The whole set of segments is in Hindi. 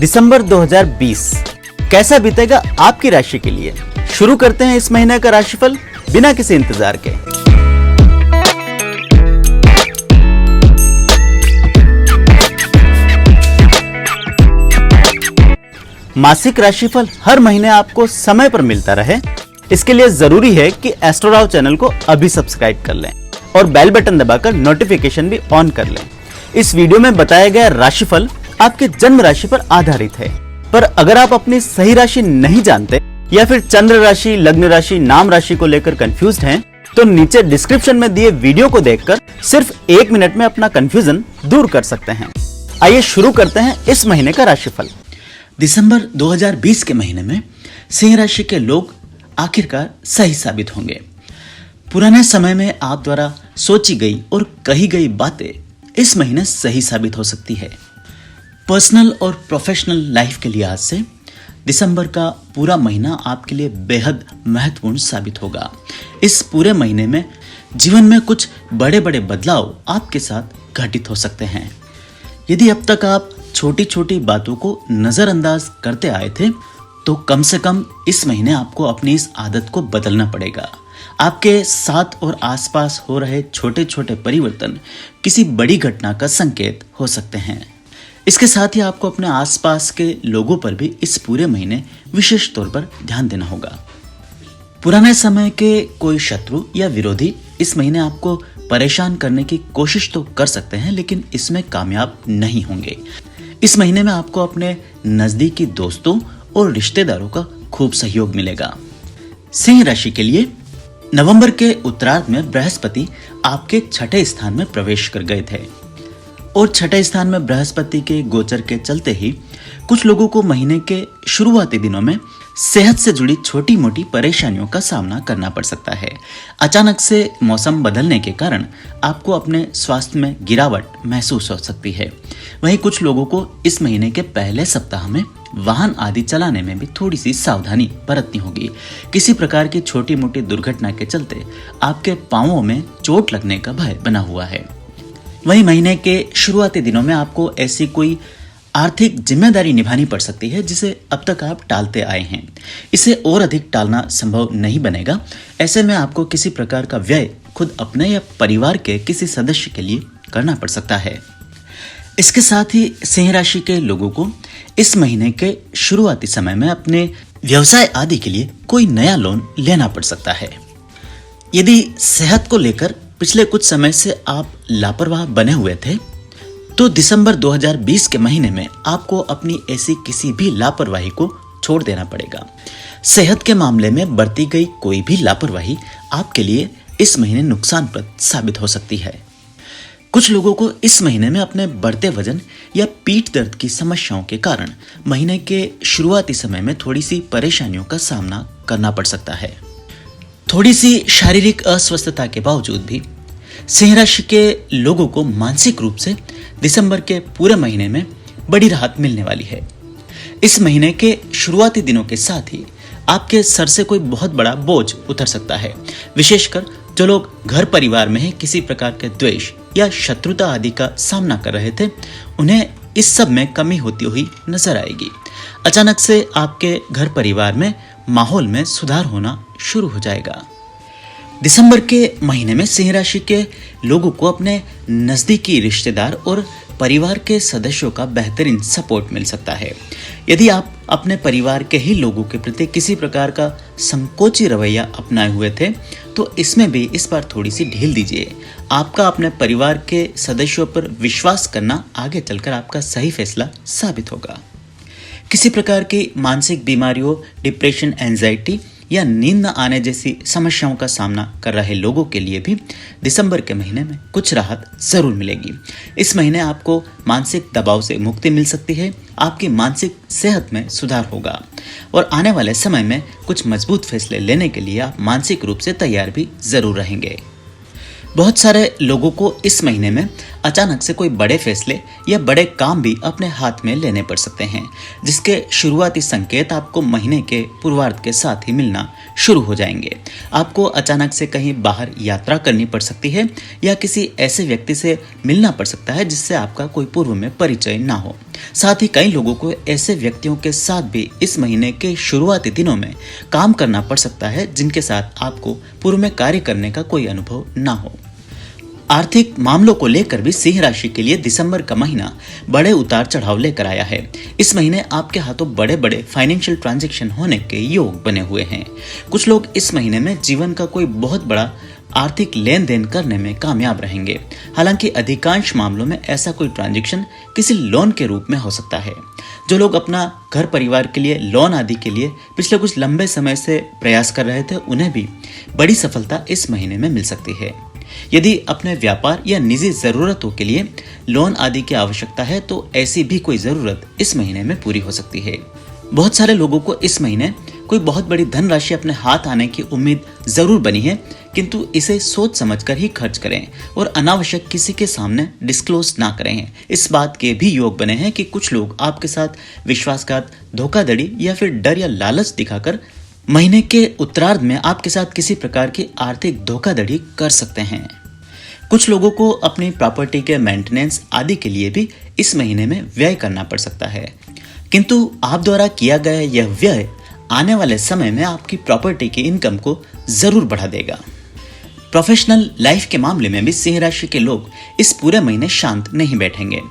दिसंबर 2020 कैसा बीतेगा आपकी राशि के लिए। शुरू करते हैं इस महीने का राशिफल बिना किसी इंतजार के। मासिक राशिफल हर महीने आपको समय पर मिलता रहे, इसके लिए जरूरी है कि एस्ट्रोराव चैनल को अभी सब्सक्राइब कर लें और बेल बटन दबाकर नोटिफिकेशन भी ऑन कर लें। इस वीडियो में बताया गया राशिफल आपके जन्म राशि पर आधारित है, पर अगर आप अपनी सही राशि नहीं जानते या फिर चंद्र राशि, लग्न राशि, नाम राशि को लेकर कंफ्यूज्ड हैं, तो नीचे डिस्क्रिप्शन में दिए वीडियो को देखकर सिर्फ 1 मिनट में अपना कंफ्यूजन दूर कर सकते हैं। आइए शुरू करते हैं इस महीने का राशिफल। दिसंबर 2020 के महीने में सिंह राशि के लोग आखिरकार सही साबित होंगे। पुराने समय में आप द्वारा सोची गई और कही गई बातें इस महीने सही साबित हो सकती है। पर्सनल और प्रोफेशनल लाइफ के लिहाज से दिसंबर का पूरा महीना आपके लिए बेहद महत्वपूर्ण साबित होगा। इस पूरे महीने में जीवन में कुछ बड़े बड़े बदलाव आपके साथ घटित हो सकते हैं। यदि अब तक आप छोटी छोटी बातों को नजरअंदाज करते आए थे, तो कम से कम इस महीने आपको अपनी इस आदत को बदलना पड़ेगा। आपके साथ और आसपास हो रहे छोटे छोटे परिवर्तन किसी बड़ी घटना का संकेत हो सकते हैं। इसके साथ ही आपको अपने आसपास के लोगों पर भी इस पूरे महीने विशेष तौर पर ध्यान देना होगा। पुराने समय के कोई शत्रु या विरोधी इस महीने आपको परेशान करने की कोशिश तो कर सकते हैं, लेकिन इसमें कामयाब नहीं होंगे। इस महीने में आपको अपने नजदीकी दोस्तों और रिश्तेदारों का खूब सहयोग मिलेगा। सिंह राशि के लिए नवंबर के उत्तरार्ध में बृहस्पति आपके 6ठे स्थान में प्रवेश कर गए थे और 6ठे स्थान में बृहस्पति के गोचर के चलते ही कुछ लोगों को महीने के शुरुआती दिनों में सेहत से जुड़ी छोटी मोटी परेशानियों का सामना करना पड़ सकता है। अचानक से मौसम बदलने के कारण आपको अपने स्वास्थ्य में गिरावट महसूस हो सकती है। वहीं कुछ लोगों को इस महीने के पहले सप्ताह में वाहन आदि चलाने में भी थोड़ी सी सावधानी बरतनी होगी। किसी प्रकार की छोटी मोटी दुर्घटना के चलते आपके पांवों में चोट लगने का भय बना हुआ है। वहीं महीने के शुरुआती दिनों में आपको ऐसी कोई आर्थिक जिम्मेदारी निभानी पड़ सकती है जिसे अब तक आप टालते आए हैं। इसे और अधिक टालना संभव नहीं बनेगा। ऐसे में आपको किसी प्रकार का व्यय खुद अपने या परिवार के किसी सदस्य के लिए करना पड़ सकता है। इसके साथ ही सिंह राशि के लोगों को इस महीने के शुरुआती समय में अपने व्यवसाय आदि के लिए कोई नया लोन लेना पड़ सकता है। यदि सेहत को लेकर पिछले कुछ समय से आप लापरवाह बने हुए थे, तो दिसंबर 2020 के महीने में आपको अपनी ऐसी किसी भी लापरवाही को छोड़ देना पड़ेगा। सेहत के मामले में बरती गई कोई भी लापरवाही आपके लिए इस महीने नुकसानप्रद साबित हो सकती है। कुछ लोगों को इस महीने में अपने बढ़ते वजन या पीठ दर्द की समस्याओं के कारण महीने के शुरुआती समय में थोड़ी सी परेशानियों का सामना करना पड़ सकता है। थोड़ी सी शारीरिक अस्वस्थता के बावजूद भी सिंह राशि के लोगों को मानसिक रूप से दिसंबर के पूरे महीने में बड़ी राहत मिलने वाली है। इस महीने के शुरुआती दिनों के साथ ही आपके सर से कोई बहुत बड़ा बोझ उतर सकता है। विशेषकर जो लोग घर परिवार में ही किसी प्रकार के द्वेष या शत्रुता आदि का सामना कर रहे थे, उन्हें इस सब में कमी होती हुई नजर आएगी। अचानक से आपके घर परिवार में माहौल में सुधार होना शुरू हो जाएगा। दिसंबर के महीने में सिंह राशि के लोगों को अपने नजदीकी रिश्तेदार और परिवार के सदस्यों का बेहतरीन सपोर्ट मिल सकता है। यदि आप अपने परिवार के ही लोगों के प्रति किसी प्रकार का संकोची रवैया अपनाए हुए थे, तो इसमें भी इस बार थोड़ी सी ढील दीजिए। आपका अपने परिवार के सदस्यों पर विश्वास करना आगे चलकर आपका सही फैसला साबित होगा। किसी प्रकार की मानसिक बीमारियों, डिप्रेशन, एंजाइटी या नींद न आने जैसी समस्याओं का सामना कर रहे लोगों के लिए भी दिसंबर के महीने में कुछ राहत जरूर मिलेगी। इस महीने आपको मानसिक दबाव से मुक्ति मिल सकती है। आपकी मानसिक सेहत में सुधार होगा और आने वाले समय में कुछ मजबूत फैसले लेने के लिए आप मानसिक रूप से तैयार भी जरूर रहेंगे। बहुत सारे लोगों को इस महीने में अचानक से कोई बड़े फैसले या बड़े काम भी अपने हाथ में लेने पड़ सकते हैं, जिसके शुरुआती संकेत आपको महीने के पूर्वार्ध के साथ ही मिलना शुरू हो जाएंगे। आपको अचानक से कहीं बाहर यात्रा करनी पड़ सकती है या किसी ऐसे व्यक्ति से मिलना पड़ सकता है जिससे आपका कोई पूर्व में परिचय ना हो। साथ ही कई लोगों को ऐसे व्यक्तियों के साथ भी इस महीने के शुरुआती दिनों में काम करना पड़ सकता है जिनके साथ आपको पूर्व में कार्य करने का कोई अनुभव ना हो। आर्थिक मामलों को लेकर भी सिंह राशि के लिए दिसंबर का महीना बड़े उतार चढ़ाव लेकर आया है। इस महीने आपके हाथों बड़े बड़े फाइनेंशियल ट्रांजैक्शन होने के योग बने हुए हैं। कुछ लोग इस महीने में जीवन का कोई बहुत बड़ा आर्थिक लेन देन करने में कामयाब रहेंगे। हालांकि अधिकांश मामलों में ऐसा कोई ट्रांजैक्शन किसी लोन के रूप में हो सकता है। जो लोग अपना घर परिवार के लिए लोन आदि के लिए पिछले कुछ लंबे समय से प्रयास कर रहे थे, उन्हें भी बड़ी सफलता इस महीने में मिल सकती है। यदि अपने व्यापार या निजी जरूरतों के लिए लोन आदि की आवश्यकता है तो ऐसी भी कोई जरूरत इस महीने में पूरी हो सकती है। बहुत सारे लोगों को इस महीने कोई बहुत बड़ी धनराशि अपने हाथ आने की उम्मीद जरूर बनी है, किंतु इसे सोच समझकर ही खर्च करें और अनावश्यक किसी के सामने डिस्क्लोज ना करें। इस बात के भी योग बने हैं कि कुछ लोग आपके साथ विश्वासघात, धोखाधड़ी या फिर डर या लालच दिखाकर महीने के उत्तरार्ध में आपके साथ किसी प्रकार की आर्थिक धोखाधड़ी कर सकते हैं। कुछ लोगों को अपनी प्रॉपर्टी के मेंटेनेंस आदि के लिए भी इस महीने में व्यय करना पड़ सकता है, किंतु आप द्वारा किया गया यह व्यय आने वाले समय में आपकी प्रॉपर्टी की इनकम को जरूर बढ़ा देगा। प्रोफेशनल लाइफ के मामले में भी सिंह राशि के लोग इस पूरे महीने शांत नहीं बैठेंगे।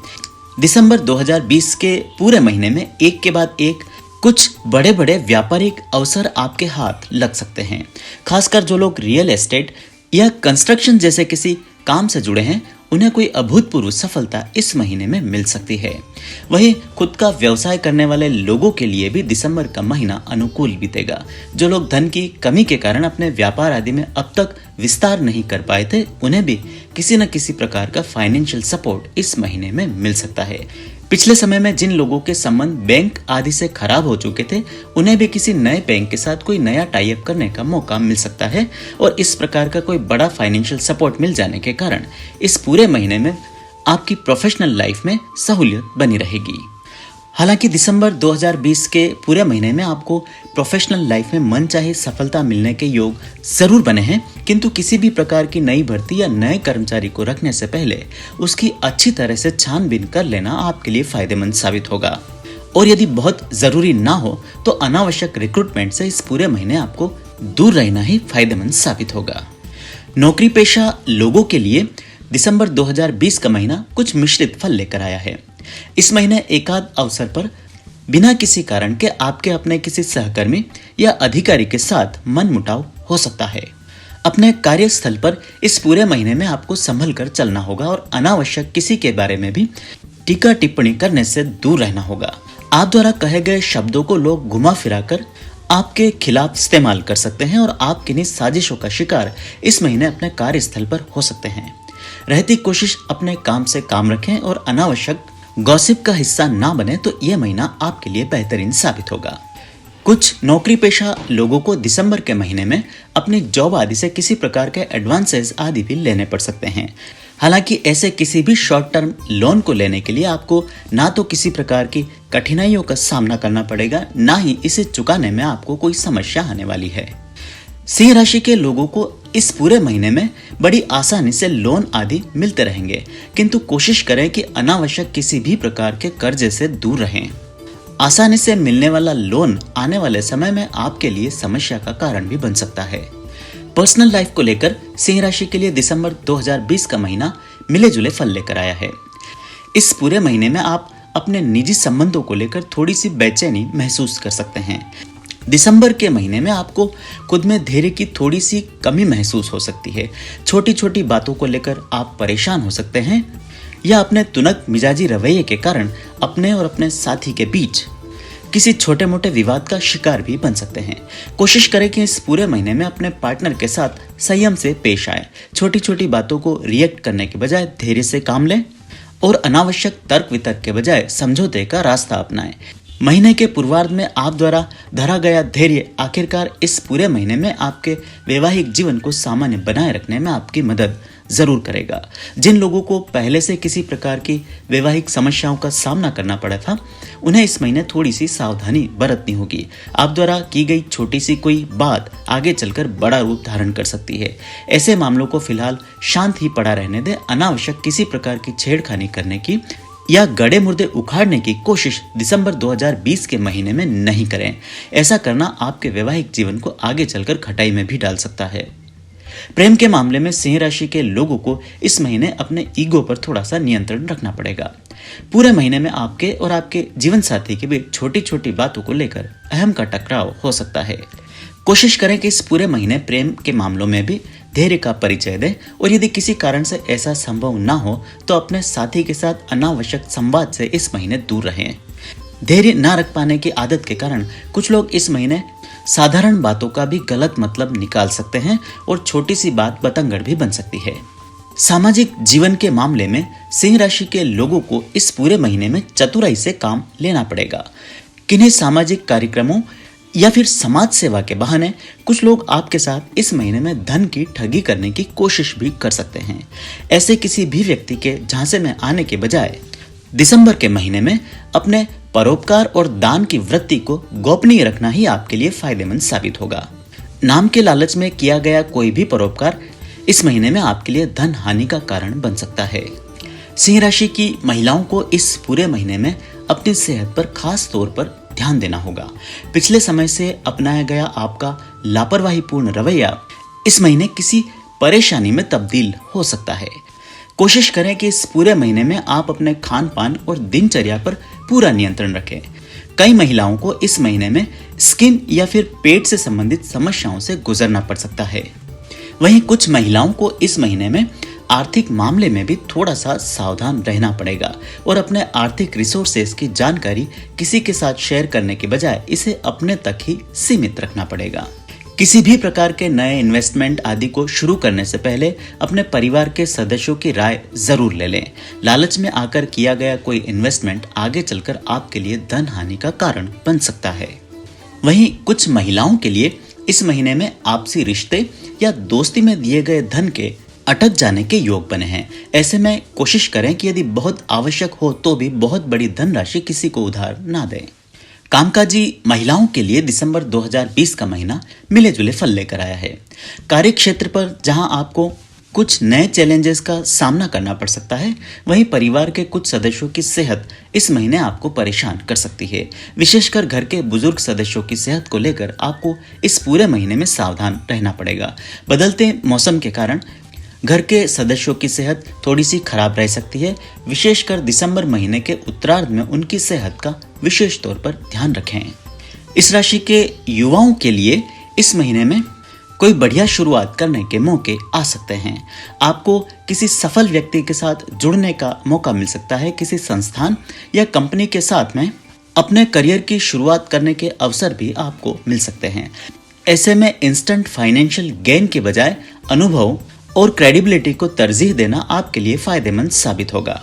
दिसंबर 2020 के पूरे महीने में एक के बाद एक कुछ बड़े बड़े व्यापारिक अवसर आपके हाथ लग सकते हैं। खासकर जो लोग रियल एस्टेट या कंस्ट्रक्शन जैसे किसी काम से जुड़े हैं, उन्हें कोई अभूतपूर्व सफलता इस महीने में मिल सकती है। वहीं खुद का व्यवसाय करने वाले लोगों के लिए भी दिसंबर का महीना अनुकूल बीतेगा। जो लोग धन की कमी के कारण अपने व्यापार आदि में अब तक विस्तार नहीं कर पाए थे, उन्हें भी किसी न किसी प्रकार का फाइनेंशियल सपोर्ट इस महीने में मिल सकता है। पिछले समय में जिन लोगों के संबंध बैंक आदि से खराब हो चुके थे, उन्हें भी किसी नए बैंक के साथ कोई नया टाई अप करने का मौका मिल सकता है और इस प्रकार का कोई बड़ा फाइनेंशियल सपोर्ट मिल जाने के कारण इस पूरे महीने में आपकी प्रोफेशनल लाइफ में सहूलियत बनी रहेगी। हालांकि दिसंबर 2020 के पूरे महीने में आपको प्रोफेशनल लाइफ में मनचाही सफलता मिलने के योग जरूर बने हैं, किंतु किसी भी प्रकार की नई भर्ती या नए कर्मचारी को रखने से पहले उसकी अच्छी तरह से छानबीन कर लेना आपके लिए फायदेमंद साबित होगा। और यदि बहुत जरूरी ना हो तो अनावश्यक रिक्रूटमेंट से इस पूरे महीने आपको दूर रहना ही फायदेमंद साबित होगा। नौकरी पेशा लोगों के लिए दिसंबर 2020 का महीना कुछ मिश्रित फल लेकर आया है। इस महीने एकाध अवसर पर बिना किसी कारण के आपके अपने किसी सहकर्मी या अधिकारी के साथ मनमुटाव हो सकता है। अपने कार्यस्थल पर इस पूरे महीने में आपको संभल कर चलना होगा और अनावश्यक किसी के बारे में भी टीका टिप्पणी करने से दूर रहना होगा। आप द्वारा कहे गए शब्दों को लोग घुमा फिरा कर आपके खिलाफ इस्तेमाल कर सकते हैं और आप किन्हीं साजिशों का शिकार इस महीने अपने कार्यस्थल पर हो सकते हैं। रहती कोशिश अपने काम से काम रखें और अनावश्यक गॉसिप का हिस्सा ना बने तो यह महीना आपके लिए बेहतरीन साबित होगा। कुछ नौकरी पेशा लोगों को दिसंबर के महीने में अपनी जॉब आदि से किसी प्रकार के एडवांसेस आदि भी लेने पड़ सकते हैं। हालांकि ऐसे किसी भी शॉर्ट टर्म लोन को लेने के लिए आपको ना तो किसी प्रकार की कठिनाइयों का सामना करना पड़ेगा, ना ही इसे चुकाने में आपको कोई समस्या आने वाली है। सिंह राशि के लोगों को इस पूरे महीने में बड़ी आसानी से लोन आदि मिलते रहेंगे, किंतु कोशिश करें कि अनावश्यक किसी भी प्रकार के कर्जे से दूर रहें। आसानी से मिलने वाला लोन आने वाले समय में आपके लिए समस्या का कारण भी बन सकता है। पर्सनल लाइफ को लेकर सिंह राशि के लिए दिसंबर 2020 का महीना मिले जुले फल लेकर आया है। इस पूरे महीने में आप अपने निजी संबंधों को लेकर थोड़ी सी बेचैनी महसूस कर सकते हैं। दिसंबर के महीने में आपको खुद में धैर्य की थोड़ी सी कमी महसूस हो सकती है। छोटी छोटी बातों को लेकर आप परेशान हो सकते हैं या अपने तुनक मिजाजी रवैये के कारण अपने और अपने साथी के बीच किसी छोटे मोटे विवाद का शिकार भी बन सकते हैं। कोशिश करें कि इस पूरे महीने में अपने पार्टनर के साथ संयम से पेश आए। छोटी छोटी बातों को रिएक्ट करने के बजाय धैर्य से काम लें और अनावश्यक तर्क वितर्क के बजाय समझौते का रास्ता अपनाएं। महीने के पूर्वार्ध में आप द्वारा धरा गया धैर्य आखिरकार इस पूरे महीने में आपके वैवाहिक जीवन को सामान्य बनाए रखने में आपकी मदद जरूर करेगा। जिन लोगों को पहले से किसी प्रकार की वैवाहिक समस्याओं का सामना करना पड़ा था, उन्हें इस महीने थोड़ी सी सावधानी बरतनी होगी। आप द्वारा की गई छोटी सी कोई बात आगे चलकर बड़ा रूप धारण कर सकती है। ऐसे मामलों को फिलहाल शांत ही पड़ा रहने दें। अनावश्यक किसी प्रकार की छेड़खानी करने की या गड़े मुर्दे उखाड़ने की कोशिश दिसंबर 2020 के महीने में नहीं करें। ऐसा करना आपके वैवाहिक जीवन को आगे चलकर खटाई में भी डाल सकता है। प्रेम के मामले में सिंह राशि के लोगों को इस महीने अपने ईगो पर थोड़ा सा नियंत्रण रखना पड़ेगा। पूरे महीने में आपके और आपके जीवन साथी के बीच छोटी छोटी बातों को लेकर अहम का टकराव हो सकता है। कोशिश करें कि इस पूरे महीने प्रेम के मामलों में भी धैर्य का परिचय दें और यदि किसी कारण से ऐसा संभव ना हो तो अपने साथी के साथ अनावश्यक संवाद से इस महीने दूर रहें। धैर्य ना रख पाने की आदत के कारण कुछ लोग इस महीने साधारण बातों का भी गलत मतलब निकाल सकते हैं और छोटी सी बात बतंगड़ भी बन सकती है। सामाजिक जीवन के मामले में सिंह राशि के लोगों को इस पूरे महीने में चतुराई से काम लेना पड़ेगा। किन्हीं सामाजिक कार्यक्रमों या फिर समाज सेवा के बहाने कुछ लोग आपके साथ इस महीने में धन की ठगी करने की कोशिश भी कर सकते हैं। ऐसे किसी भी व्यक्ति के झांसे में आने के बजाय दिसंबर के महीने में अपने परोपकार और दान की वृत्ति को गोपनीय रखना ही आपके लिए फायदेमंद साबित होगा। नाम के लालच में किया गया कोई भी परोपकार इस महीने में आपके लिए धन हानि का कारण बन सकता है। सिंह राशि की महिलाओं को इस पूरे महीने में अपनी सेहत पर खास तौर पर ध्यान देना होगा। पिछले समय से अपनाया गया आपका लापरवाहीपूर्ण रवैया इस महीने किसी परेशानी में तब्दील हो सकता है। कोशिश करें कि इस पूरे महीने में आप अपने खान पान और दिनचर्या पर पूरा नियंत्रण रखें। कई महिलाओं को इस महीने में स्किन या फिर पेट से संबंधित समस्याओं से गुजरना पड़ सकता है। वहीं कुछ महिलाओं को इस महीने में आर्थिक मामले में भी थोड़ा सा सावधान रहना पड़ेगा और अपने आर्थिक रिसोर्सेज की जानकारी किसी के साथ शेयर करने के बजाय इसे अपने तक ही सीमित रखना पड़ेगा। किसी भी प्रकार के नए इन्वेस्टमेंट आदि को शुरू करने से पहले अपने परिवार के सदस्यों की राय जरूर ले लें। लालच में आकर किया गया कोई इन्वेस्टमेंट आगे चलकर आपके लिए धन हानि का कारण बन सकता है। वहीं कुछ महिलाओं के लिए इस महीने में आपसी रिश्ते या दोस्ती में दिए गए धन के अटक जाने के योग बने हैं। ऐसे में कोशिश करें कि यदि बहुत आवश्यक हो तो भी बहुत बड़ी धनराशि किसी को उधार ना दें। कामकाजी महिलाओं के लिए दिसंबर 2020 का महीना मिले जुले फल लेकर आया है। कार्य क्षेत्र पर जहां आपको कुछ नए चैलेंजेस का सामना करना पड़ सकता है, वहीं परिवार के कुछ सदस्यों की सेहत इस महीने आपको परेशान कर सकती है। विशेषकर घर के बुजुर्ग सदस्यों की सेहत को लेकर आपको इस पूरे महीने में सावधान रहना पड़ेगा। बदलते मौसम के कारण घर के सदस्यों की सेहत थोड़ी सी खराब रह सकती है। विशेषकर दिसंबर महीने के उत्तरार्ध में उनकी सेहत का विशेष तौर पर ध्यान रखें। इस राशि के युवाओं के लिए इस महीने में कोई बढ़िया शुरुआत करने के मौके आ सकते हैं। आपको किसी सफल व्यक्ति के साथ जुड़ने का मौका मिल सकता है। किसी संस्थान या कंपनी के साथ में अपने करियर की शुरुआत करने के अवसर भी आपको मिल सकते हैं। ऐसे में इंस्टेंट फाइनेंशियल गेन के बजाय अनुभव और क्रेडिबिलिटी को तरजीह देना आपके लिए फायदेमंद साबित होगा।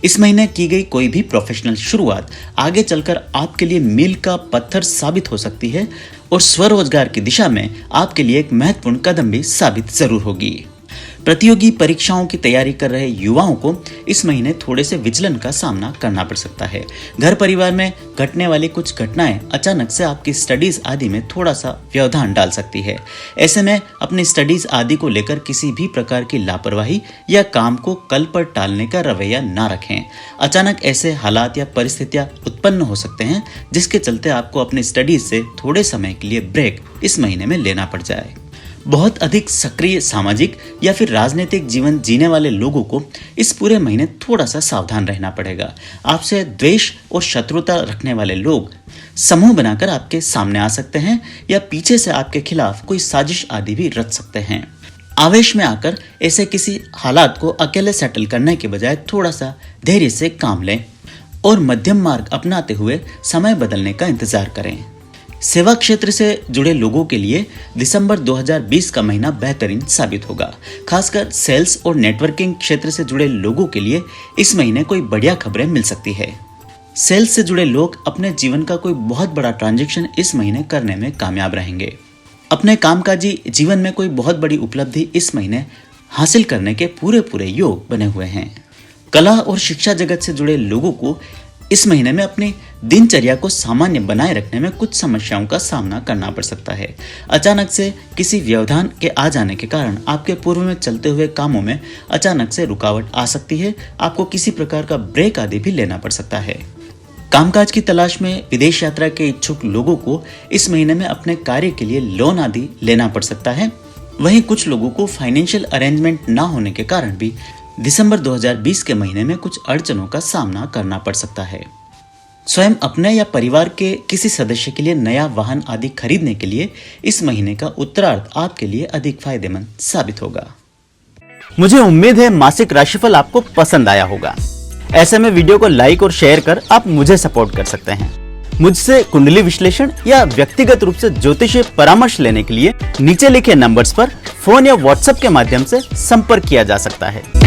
इस महीने की गई कोई भी प्रोफेशनल शुरुआत आगे चलकर आपके लिए मील का पत्थर साबित हो सकती है और स्वरोजगार की दिशा में आपके लिए एक महत्वपूर्ण कदम भी साबित जरूर होगी। प्रतियोगी परीक्षाओं की तैयारी कर रहे युवाओं को इस महीने थोड़े से विचलन का सामना करना पड़ सकता है। घर परिवार में घटने वाली कुछ घटनाएं अचानक से आपकी स्टडीज आदि में थोड़ा सा व्यवधान डाल सकती है। ऐसे में अपनी स्टडीज आदि को लेकर किसी भी प्रकार की लापरवाही या काम को कल पर टालने का रवैया ना रखें। अचानक ऐसे हालात या परिस्थितियां उत्पन्न हो सकते हैं जिसके चलते आपको अपनी स्टडीज से थोड़े समय के लिए ब्रेक इस महीने में लेना पड़ जाए। बहुत अधिक सक्रिय सामाजिक या फिर राजनीतिक जीवन जीने वाले लोगों को इस पूरे महीने थोड़ा सा सावधान रहना पड़ेगा। आपसे द्वेष और शत्रुता रखने वाले लोग समूह बनाकर आपके सामने आ सकते हैं या पीछे से आपके खिलाफ कोई साजिश आदि भी रच सकते हैं। आवेश में आकर ऐसे किसी हालात को अकेले सेटल करने के बजाय थोड़ा सा धैर्य से काम लें और मध्यम मार्ग अपनाते हुए समय बदलने का इंतजार करें। सेवा क्षेत्र से जुड़े लोगों के लिए दिसंबर 2020 का महीना बेहतरीन साबित होगा। खासकर सेल्स और नेटवर्किंग क्षेत्र से जुड़े लोगों के लिए इस महीने कोई बढ़िया खबरें मिल सकती है। सेल्स से जुड़े लोग अपने जीवन का कोई बहुत बड़ा ट्रांजैक्शन इस महीने करने में कामयाब रहेंगे। अपने कामकाजी जीवन में कोई बहुत बड़ी उपलब्धि इस महीने हासिल करने के पूरे योग बने हुए हैं। कला और शिक्षा जगत से जुड़े लोगों को इस महीने में अपनी दिनचर्या को सामान्य बनाए रखने में कुछ समस्याओं का सामना करना पड़ सकता है। अचानक से किसी व्यवधान के आ जाने के कारण आपके पूर्व में चलते हुए कामों में अचानक से रुकावट आ सकती है। आपको किसी प्रकार का ब्रेक आदि भी लेना पड़ सकता है। कामकाज की तलाश में विदेश यात्रा के इच्छुक लोगों को इस महीने में अपने कार्य के लिए लोन आदि लेना पड़ सकता है। वहीं कुछ लोगों को फाइनेंशियल अरेंजमेंट ना होने के कारण भी दिसंबर 2020 के महीने में कुछ अड़चनों का सामना करना पड़ सकता है। स्वयं अपने या परिवार के किसी सदस्य के लिए नया वाहन आदि खरीदने के लिए इस महीने का उत्तरार्ध आपके लिए अधिक फायदेमंद साबित होगा। मुझे उम्मीद है मासिक राशिफल आपको पसंद आया होगा। ऐसे में वीडियो को लाइक और शेयर कर आप मुझे सपोर्ट कर सकते हैं। मुझसे कुंडली विश्लेषण या व्यक्तिगत रूप से ज्योतिषीय परामर्श लेने के लिए नीचे लिखे नंबर्स पर फोन या व्हाट्सएप के माध्यम से संपर्क किया जा सकता है।